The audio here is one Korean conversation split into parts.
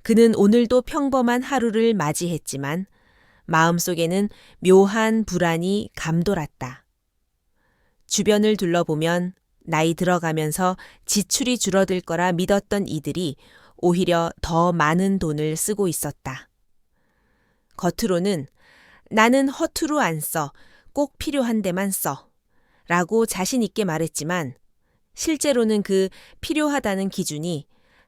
그는 오늘도 평범한 하루를 맞이했지만 마음속에는 묘한 불안이 감돌았다. 주변을 둘러보면 나이 들어가면서 지출이 줄어들 거라 믿었던 이들이 오히려 더 많은 돈을 쓰고 있었다. 겉으로는 나는 허투루 안 써, 꼭 필요한 데만 써 라고 자신 있게 말했지만 실제로는 그 필요하다는 기준이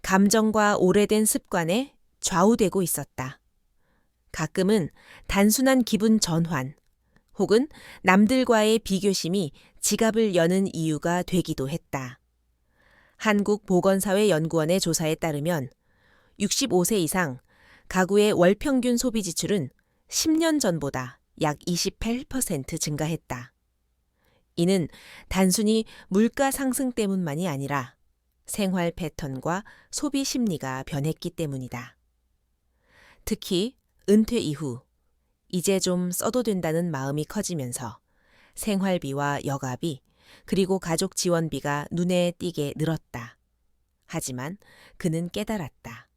감정과 오래된 습관에 좌우되고 있었다. 가끔은 단순한 기분 전환 혹은 남들과의 비교심이 지갑을 여는 이유가 되기도 했다. 한국보건사회연구원의 조사에 따르면 65세 이상 가구의 월 평균 소비 지출은 10년 전보다 약 28% 증가했다. 이는 단순히 물가 상승 때문만이 아니라 생활 패턴과 소비 심리가 변했기 때문이다. 특히 은퇴 이후 이제 좀 써도 된다는 마음이 커지면서 생활비와 여가비 그리고 가족 지원비가 눈에 띄게 늘었다. 하지만 그는 깨달았다.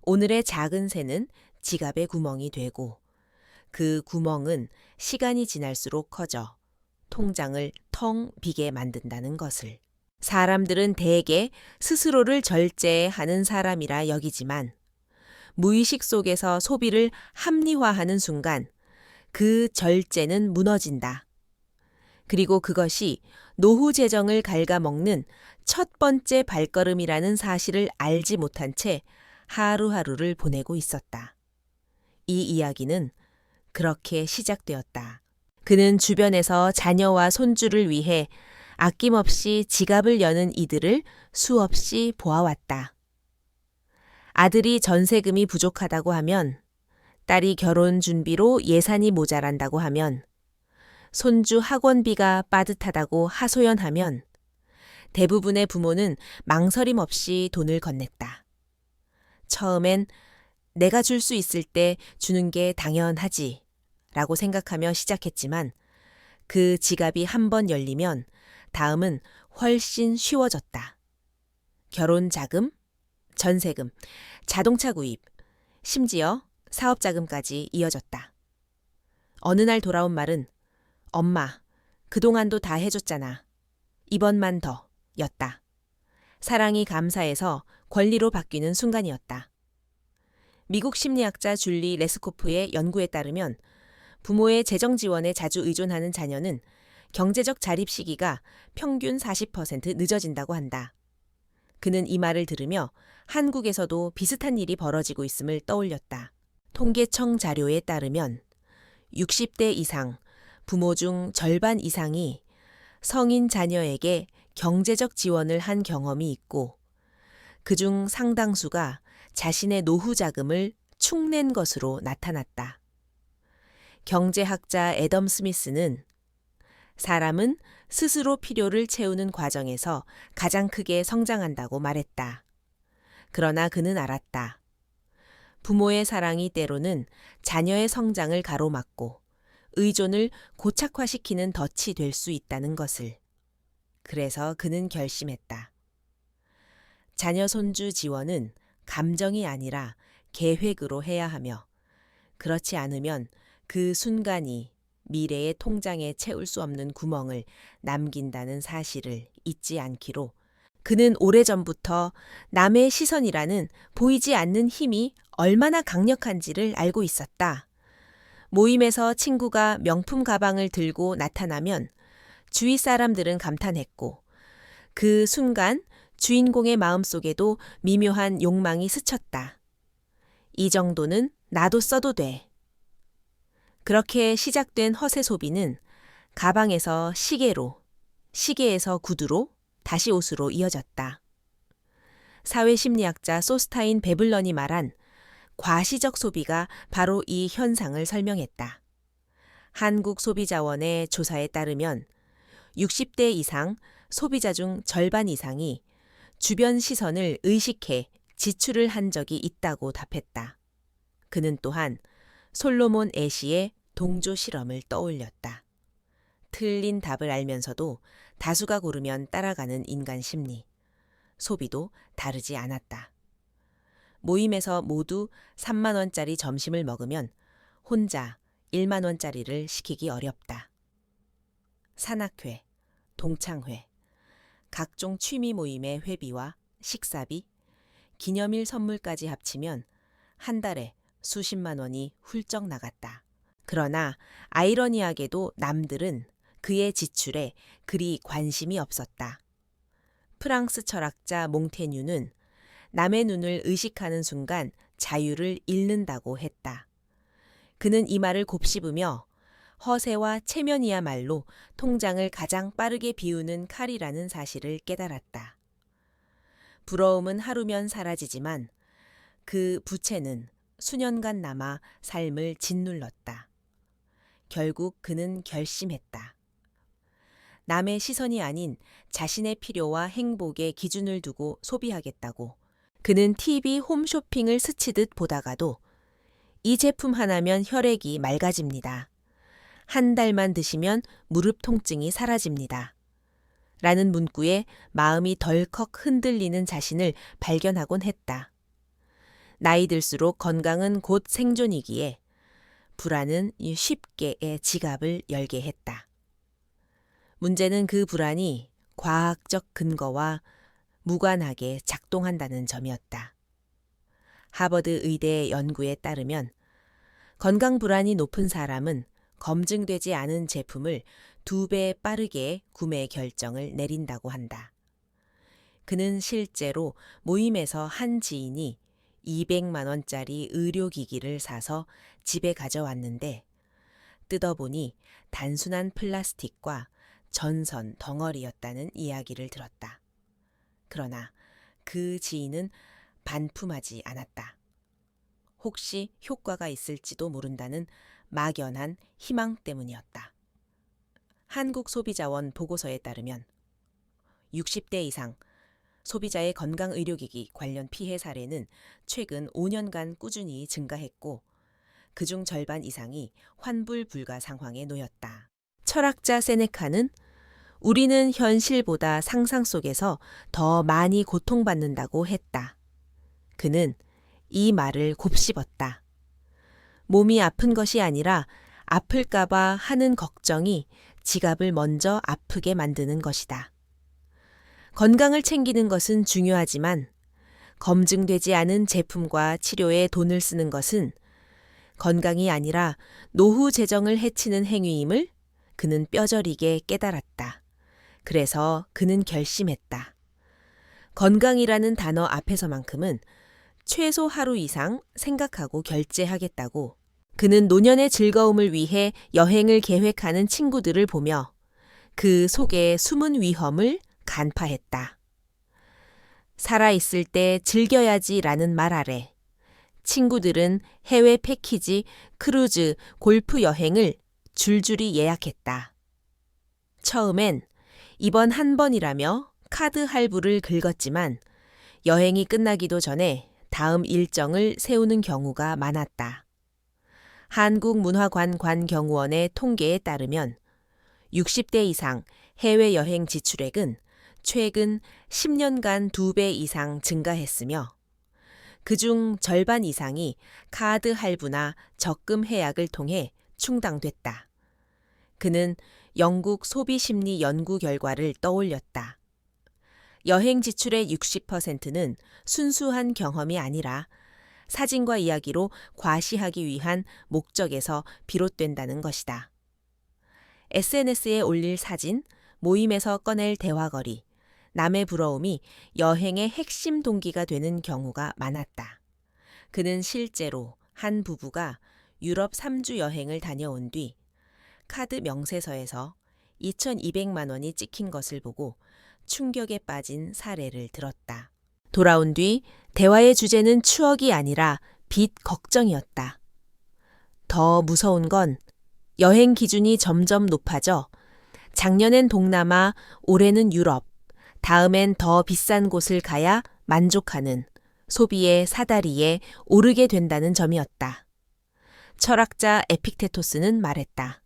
오늘의 작은 새는 지갑의 구멍이 되고 그 구멍은 시간이 지날수록 커져 통장을 텅 비게 만든다는 것을. 사람들은 대개 스스로를 절제하는 사람이라 여기지만 무의식 속에서 소비를 합리화하는 순간 그 절제는 무너진다. 그리고 그것이 노후 재정을 갉아먹는 첫 번째 발걸음이라는 사실을 알지 못한 채 하루하루를 보내고 있었다. 이 이야기는 그렇게 시작되었다. 그는 주변에서 자녀와 손주를 위해 아낌없이 지갑을 여는 이들을 수없이 보아왔다. 아들이 전세금이 부족하다고 하면, 딸이 결혼 준비로 예산이 모자란다고 하면, 손주 학원비가 빠듯하다고 하소연하면 대부분의 부모는 망설임 없이 돈을 건넸다. 처음엔 내가 줄 수 있을 때 주는 게 당연하지 라고 생각하며 시작했지만 그 지갑이 한 번 열리면 다음은 훨씬 쉬워졌다. 결혼 자금, 전세금, 자동차 구입, 심지어 사업 자금까지 이어졌다. 어느 날 돌아온 말은 엄마, 그동안도 다 해줬잖아. 이번만 더 였다. 사랑이 감사해서 권리로 바뀌는 순간이었다. 미국 심리학자 줄리 레스코프의 연구에 따르면 부모의 재정 지원에 자주 의존하는 자녀는 경제적 자립 시기가 평균 40% 늦어진다고 한다. 그는 이 말을 들으며 한국에서도 비슷한 일이 벌어지고 있음을 떠올렸다. 통계청 자료에 따르면 60대 이상, 부모 중 절반 이상이 성인 자녀에게 경제적 지원을 한 경험이 있고 그중 상당수가 자신의 노후 자금을 축낸 것으로 나타났다. 경제학자 애덤 스미스는 사람은 스스로 필요를 채우는 과정에서 가장 크게 성장한다고 말했다. 그러나 그는 알았다. 부모의 사랑이 때로는 자녀의 성장을 가로막고 의존을 고착화시키는 덫이 될 수 있다는 것을. 그래서 그는 결심했다. 자녀 손주 지원은 감정이 아니라 계획으로 해야 하며 그렇지 않으면 그 순간이 미래의 통장에 채울 수 없는 구멍을 남긴다는 사실을 잊지 않기로 그는 오래전부터 남의 시선이라는 보이지 않는 힘이 얼마나 강력한지를 알고 있었다. 모임에서 친구가 명품 가방을 들고 나타나면 주위 사람들은 감탄했고 그 순간 주인공의 마음속에도 미묘한 욕망이 스쳤다. 이 정도는 나도 써도 돼. 그렇게 시작된 허세 소비는 가방에서 시계로, 시계에서 구두로, 다시 옷으로 이어졌다. 사회심리학자 소스타인 베블런이 말한 과시적 소비가 바로 이 현상을 설명했다. 한국소비자원의 조사에 따르면 60대 이상 소비자 중 절반 이상이 주변 시선을 의식해 지출을 한 적이 있다고 답했다. 그는 또한 솔로몬 애시의 동조 실험을 떠올렸다. 틀린 답을 알면서도 다수가 고르면 따라가는 인간 심리. 소비도 다르지 않았다. 모임에서 모두 3만 원짜리 점심을 먹으면 혼자 1만 원짜리를 시키기 어렵다. 산악회, 동창회, 각종 취미 모임의 회비와 식사비, 기념일 선물까지 합치면 한 달에 수십만 원이 훌쩍 나갔다. 그러나 아이러니하게도 남들은 그의 지출에 그리 관심이 없었다. 프랑스 철학자 몽테뉴는 남의 눈을 의식하는 순간 자유를 잃는다고 했다. 그는 이 말을 곱씹으며 허세와 체면이야말로 통장을 가장 빠르게 비우는 칼이라는 사실을 깨달았다. 부러움은 하루면 사라지지만 그 부채는 수년간 남아 삶을 짓눌렀다. 결국 그는 결심했다. 남의 시선이 아닌 자신의 필요와 행복에 기준을 두고 소비하겠다고. 그는 TV 홈쇼핑을 스치듯 보다가도 이 제품 하나면 혈액이 맑아집니다. 한 달만 드시면 무릎 통증이 사라집니다. 라는 문구에 마음이 덜컥 흔들리는 자신을 발견하곤 했다. 나이 들수록 건강은 곧 생존이기에 불안은 쉽게의 지갑을 열게 했다. 문제는 그 불안이 과학적 근거와 무관하게 작동한다는 점이었다. 하버드 의대의 연구에 따르면 건강 불안이 높은 사람은 검증되지 않은 제품을 2배 빠르게 구매 결정을 내린다고 한다. 그는 실제로 모임에서 한 지인이 200만 원짜리 의료기기를 사서 집에 가져왔는데 뜯어보니 단순한 플라스틱과 전선 덩어리였다는 이야기를 들었다. 그러나 그 지인은 반품하지 않았다. 혹시 효과가 있을지도 모른다는 막연한 희망 때문이었다. 한국소비자원 보고서에 따르면 60대 이상 소비자의 건강의료기기 관련 피해 사례는 최근 5년간 꾸준히 증가했고 그중 절반 이상이 환불 불가 상황에 놓였다. 철학자 세네카는 우리는 현실보다 상상 속에서 더 많이 고통받는다고 했다. 그는 이 말을 곱씹었다. 몸이 아픈 것이 아니라 아플까봐 하는 걱정이 지갑을 먼저 아프게 만드는 것이다. 건강을 챙기는 것은 중요하지만 검증되지 않은 제품과 치료에 돈을 쓰는 것은 건강이 아니라 노후 재정을 해치는 행위임을 그는 뼈저리게 깨달았다. 그래서 그는 결심했다. 건강이라는 단어 앞에서만큼은 최소 하루 이상 생각하고 결제하겠다고. 그는 노년의 즐거움을 위해 여행을 계획하는 친구들을 보며 그 속의 숨은 위험을 간파했다. 살아있을 때 즐겨야지라는 말 아래 친구들은 해외 패키지, 크루즈, 골프 여행을 줄줄이 예약했다. 처음엔 이번 한 번이라며 카드 할부를 긁었지만 여행이 끝나기도 전에 다음 일정을 세우는 경우가 많았다. 한국문화관광경우원의 통계에 따르면 60대 이상 해외여행 지출액은 최근 10년간 2배 이상 증가했으며 그중 절반 이상이 카드 할부나 적금 해약을 통해 충당됐다. 그는 영국 소비심리 연구 결과를 떠올렸다. 여행 지출의 60%는 순수한 경험이 아니라 사진과 이야기로 과시하기 위한 목적에서 비롯된다는 것이다. SNS에 올릴 사진, 모임에서 꺼낼 대화거리, 남의 부러움이 여행의 핵심 동기가 되는 경우가 많았다. 그는 실제로 한 부부가 유럽 3주 여행을 다녀온 뒤 카드 명세서에서 2,200만 원이 찍힌 것을 보고 충격에 빠진 사례를 들었다. 돌아온 뒤 대화의 주제는 추억이 아니라 빚 걱정이었다. 더 무서운 건 여행 기준이 점점 높아져 작년엔 동남아, 올해는 유럽, 다음엔 더 비싼 곳을 가야 만족하는 소비의 사다리에 오르게 된다는 점이었다. 철학자 에픽테토스는 말했다.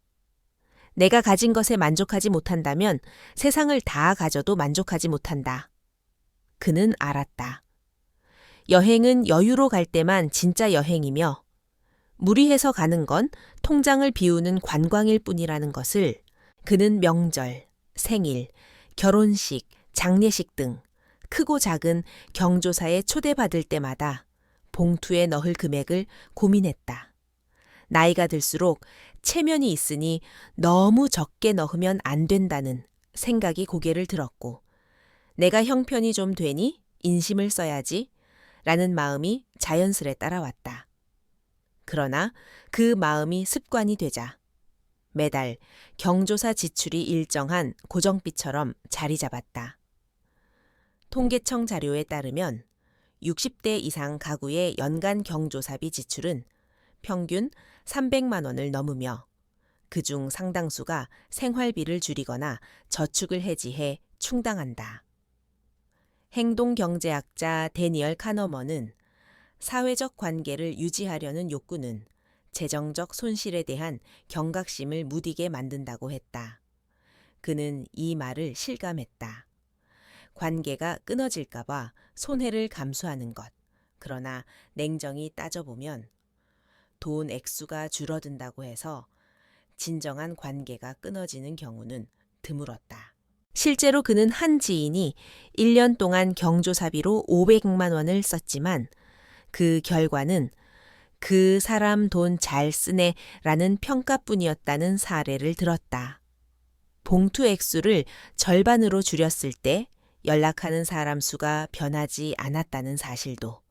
내가 가진 것에 만족하지 못한다면 세상을 다 가져도 만족하지 못한다. 그는 알았다. 여행은 여유로 갈 때만 진짜 여행이며 무리해서 가는 건 통장을 비우는 관광일 뿐이라는 것을 그는 명절, 생일, 결혼식, 장례식 등 크고 작은 경조사에 초대받을 때마다 봉투에 넣을 금액을 고민했다. 나이가 들수록 체면이 있으니 너무 적게 넣으면 안 된다는 생각이 고개를 들었고 내가 형편이 좀 되니 인심을 써야지 라는 마음이 자연스레 따라왔다. 그러나 그 마음이 습관이 되자 매달 경조사 지출이 일정한 고정비처럼 자리 잡았다. 통계청 자료에 따르면 60대 이상 가구의 연간 경조사비 지출은 평균 300만 원을 넘으며 그중 상당수가 생활비를 줄이거나 저축을 해지해 충당한다. 행동경제학자 데니얼 카너먼은 사회적 관계를 유지하려는 욕구는 재정적 손실에 대한 경각심을 무디게 만든다고 했다. 그는 이 말을 실감했다. 관계가 끊어질까봐 손해를 감수하는 것. 그러나 냉정히 따져보면 돈 액수가 줄어든다고 해서 진정한 관계가 끊어지는 경우는 드물었다. 실제로 그는 한 지인이 1년 동안 경조사비로 500만 원을 썼지만 그 결과는 그 사람 돈 잘 쓰네 라는 평가뿐이었다는 사례를 들었다. 봉투 액수를 절반으로 줄였을 때 연락하는 사람 수가 변하지 않았다는 사실도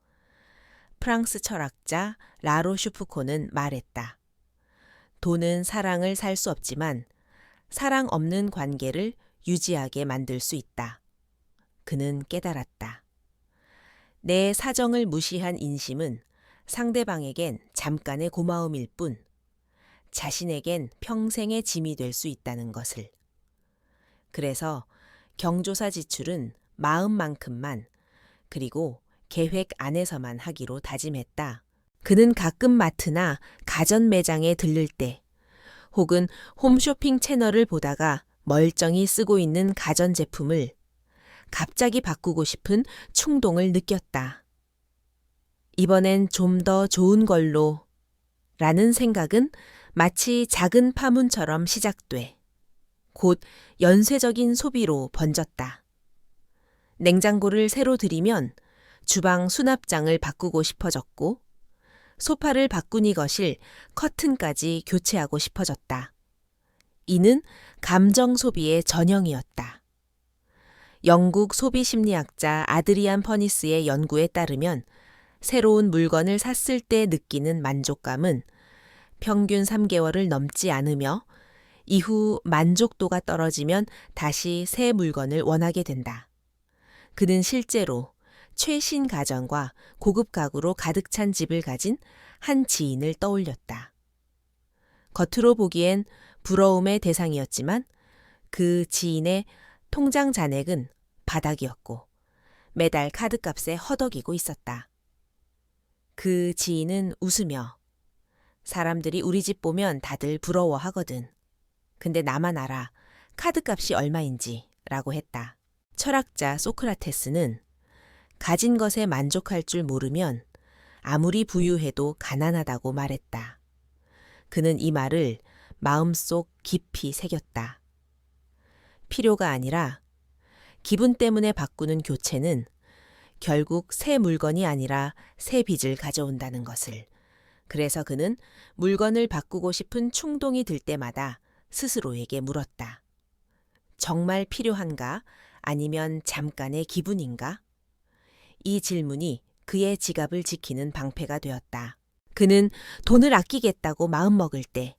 프랑스 철학자 라로슈프코는 말했다. 돈은 사랑을 살 수 없지만 사랑 없는 관계를 유지하게 만들 수 있다. 그는 깨달았다. 내 사정을 무시한 인심은 상대방에겐 잠깐의 고마움일 뿐 자신에겐 평생의 짐이 될 수 있다는 것을. 그래서 경조사 지출은 마음만큼만 그리고 계획 안에서만 하기로 다짐했다. 그는 가끔 마트나 가전 매장에 들를 때 혹은 홈쇼핑 채널을 보다가 멀쩡히 쓰고 있는 가전제품을 갑자기 바꾸고 싶은 충동을 느꼈다. 이번엔 좀 더 좋은 걸로 라는 생각은 마치 작은 파문처럼 시작돼 곧 연쇄적인 소비로 번졌다. 냉장고를 새로 들이면 주방 수납장을 바꾸고 싶어졌고 소파를 바꾸니 거실 커튼까지 교체하고 싶어졌다. 이는 감정 소비의 전형이었다. 영국 소비 심리학자 아드리안 퍼니스의 연구에 따르면 새로운 물건을 샀을 때 느끼는 만족감은 평균 3개월을 넘지 않으며 이후 만족도가 떨어지면 다시 새 물건을 원하게 된다. 그는 실제로 최신 가전과 고급 가구로 가득 찬 집을 가진 한 지인을 떠올렸다. 겉으로 보기엔 부러움의 대상이었지만 그 지인의 통장 잔액은 바닥이었고 매달 카드값에 허덕이고 있었다. 그 지인은 웃으며 사람들이 우리 집 보면 다들 부러워하거든. 근데 나만 알아. 카드값이 얼마인지 라고 했다. 철학자 소크라테스는 가진 것에 만족할 줄 모르면 아무리 부유해도 가난하다고 말했다. 그는 이 말을 마음속 깊이 새겼다. 필요가 아니라 기분 때문에 바꾸는 교체는 결국 새 물건이 아니라 새 빚을 가져온다는 것을. 그래서 그는 물건을 바꾸고 싶은 충동이 들 때마다 스스로에게 물었다. 정말 필요한가? 아니면 잠깐의 기분인가? 이 질문이 그의 지갑을 지키는 방패가 되었다. 그는 돈을 아끼겠다고 마음먹을 때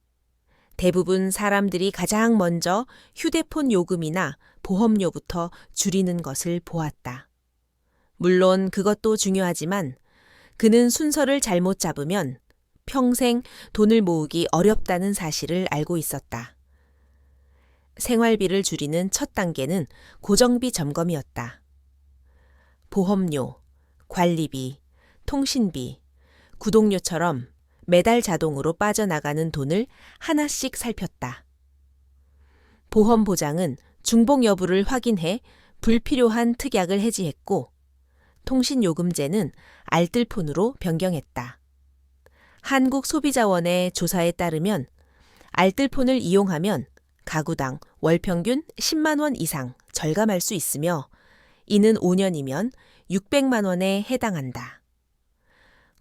대부분 사람들이 가장 먼저 휴대폰 요금이나 보험료부터 줄이는 것을 보았다. 물론 그것도 중요하지만 그는 순서를 잘못 잡으면 평생 돈을 모으기 어렵다는 사실을 알고 있었다. 생활비를 줄이는 첫 단계는 고정비 점검이었다. 보험료, 관리비, 통신비, 구독료처럼 매달 자동으로 빠져나가는 돈을 하나씩 살폈다. 보험 보장은 중복 여부를 확인해 불필요한 특약을 해지했고 통신요금제는 알뜰폰으로 변경했다. 한국소비자원의 조사에 따르면 알뜰폰을 이용하면 가구당 월 평균 10만 원 이상 절감할 수 있으며 이는 5년이면 600만 원에 해당한다.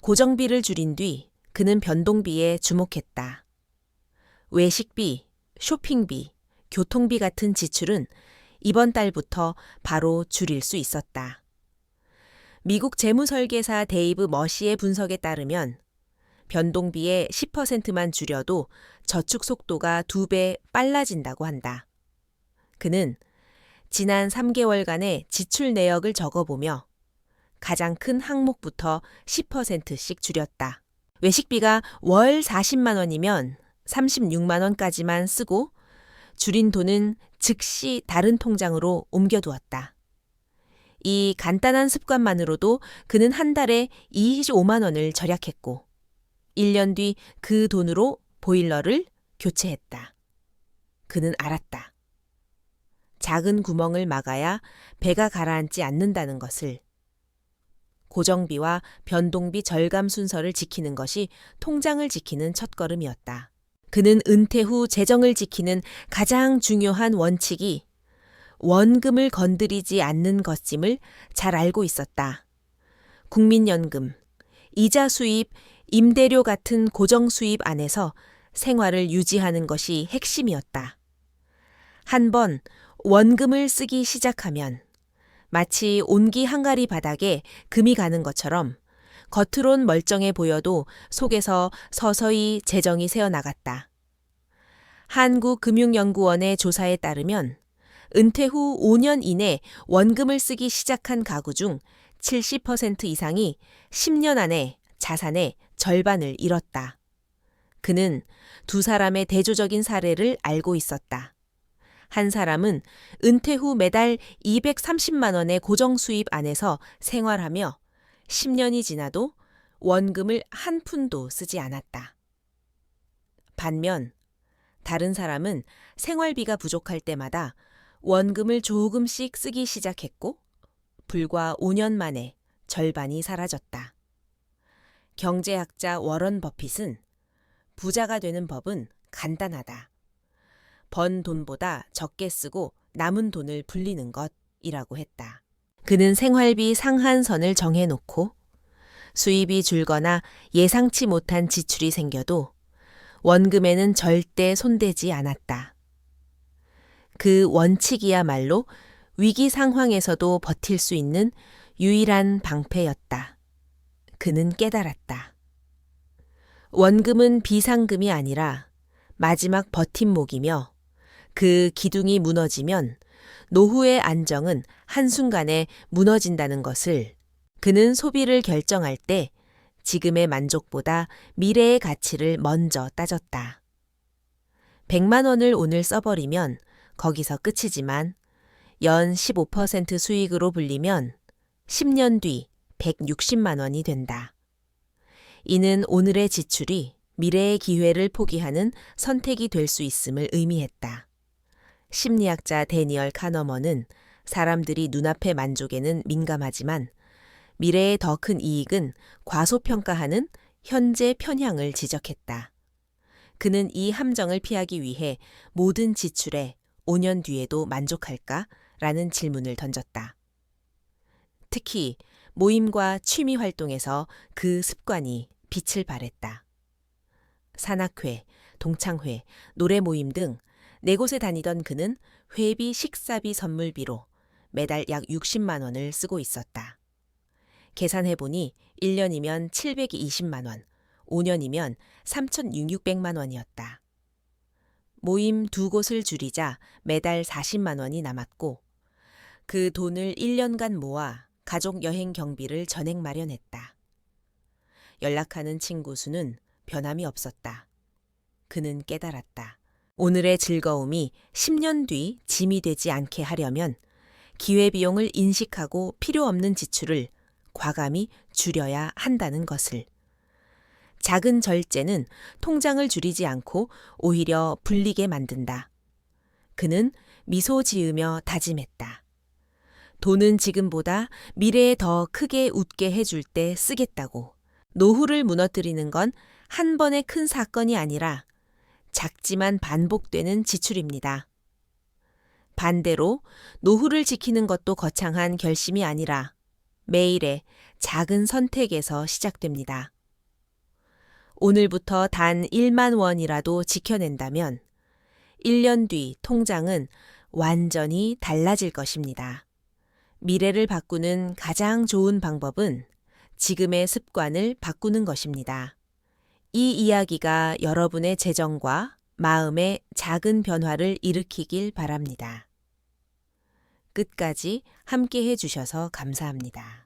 고정비를 줄인 뒤 그는 변동비에 주목했다. 외식비, 쇼핑비, 교통비 같은 지출은 이번 달부터 바로 줄일 수 있었다. 미국 재무설계사 데이브 머시의 분석에 따르면 변동비의 10%만 줄여도 저축 속도가 2배 빨라진다고 한다. 그는 지난 3개월간의 지출 내역을 적어보며 가장 큰 항목부터 10%씩 줄였다. 외식비가 월 40만 원이면 36만 원까지만 쓰고 줄인 돈은 즉시 다른 통장으로 옮겨두었다. 이 간단한 습관만으로도 그는 한 달에 25만 원을 절약했고 1년 뒤 그 돈으로 보일러를 교체했다. 그는 알았다. 작은 구멍을 막아야 배가 가라앉지 않는다는 것을. 고정비와 변동비 절감 순서를 지키는 것이 통장을 지키는 첫걸음이었다. 그는 은퇴 후 재정을 지키는 가장 중요한 원칙이 원금을 건드리지 않는 것임을 잘 알고 있었다. 국민연금, 이자 수입, 임대료 같은 고정 수입 안에서 생활을 유지하는 것이 핵심이었다. 한번 원금을 쓰기 시작하면 마치 온기 한가리 바닥에 금이 가는 것처럼 겉으론 멀쩡해 보여도 속에서 서서히 재정이 새어나갔다. 한국금융연구원의 조사에 따르면 은퇴 후 5년 이내 원금을 쓰기 시작한 가구 중 70% 이상이 10년 안에 자산의 절반을 잃었다. 그는 두 사람의 대조적인 사례를 알고 있었다. 한 사람은 은퇴 후 매달 230만 원의 고정 수입 안에서 생활하며 10년이 지나도 원금을 한 푼도 쓰지 않았다. 반면 다른 사람은 생활비가 부족할 때마다 원금을 조금씩 쓰기 시작했고 불과 5년 만에 절반이 사라졌다. 경제학자 워런 버핏은 부자가 되는 법은 간단하다. 번 돈보다 적게 쓰고 남은 돈을 불리는 것이라고 했다. 그는 생활비 상한선을 정해놓고 수입이 줄거나 예상치 못한 지출이 생겨도 원금에는 절대 손대지 않았다. 그 원칙이야말로 위기 상황에서도 버틸 수 있는 유일한 방패였다. 그는 깨달았다. 원금은 비상금이 아니라 마지막 버팀목이며 그 기둥이 무너지면 노후의 안정은 한순간에 무너진다는 것을 그는 소비를 결정할 때 지금의 만족보다 미래의 가치를 먼저 따졌다. 100만 원을 오늘 써버리면 거기서 끝이지만 연 15% 수익으로 불리면 10년 뒤 160만 원이 된다. 이는 오늘의 지출이 미래의 기회를 포기하는 선택이 될 수 있음을 의미했다. 심리학자 데니얼 카너먼은 사람들이 눈앞의 만족에는 민감하지만 미래의 더 큰 이익은 과소평가하는 현재 편향을 지적했다. 그는 이 함정을 피하기 위해 모든 지출에 5년 뒤에도 만족할까? 라는 질문을 던졌다. 특히 모임과 취미 활동에서 그 습관이 빛을 발했다. 산악회, 동창회, 노래 모임 등 4곳에 다니던 그는 회비, 식사비, 선물비로 매달 약 60만 원을 쓰고 있었다. 계산해보니 1년이면 720만 원, 5년이면 3,600만 원이었다. 모임 2곳을 줄이자 매달 40만 원이 남았고 그 돈을 1년간 모아 가족 여행 경비를 전액 마련했다. 연락하는 친구 수는 변함이 없었다. 그는 깨달았다. 오늘의 즐거움이 10년 뒤 짐이 되지 않게 하려면 기회비용을 인식하고 필요 없는 지출을 과감히 줄여야 한다는 것을. 작은 절제는 통장을 줄이지 않고 오히려 불리게 만든다. 그는 미소 지으며 다짐했다. 돈은 지금보다 미래에 더 크게 웃게 해줄 때 쓰겠다고. 노후를 무너뜨리는 건 한 번의 큰 사건이 아니라 작지만 반복되는 지출입니다. 반대로 노후를 지키는 것도 거창한 결심이 아니라 매일의 작은 선택에서 시작됩니다. 오늘부터 단 1만 원이라도 지켜낸다면 1년 뒤 통장은 완전히 달라질 것입니다. 미래를 바꾸는 가장 좋은 방법은 지금의 습관을 바꾸는 것입니다. 이 이야기가 여러분의 재정과 마음의 작은 변화를 일으키길 바랍니다. 끝까지 함께 해주셔서 감사합니다.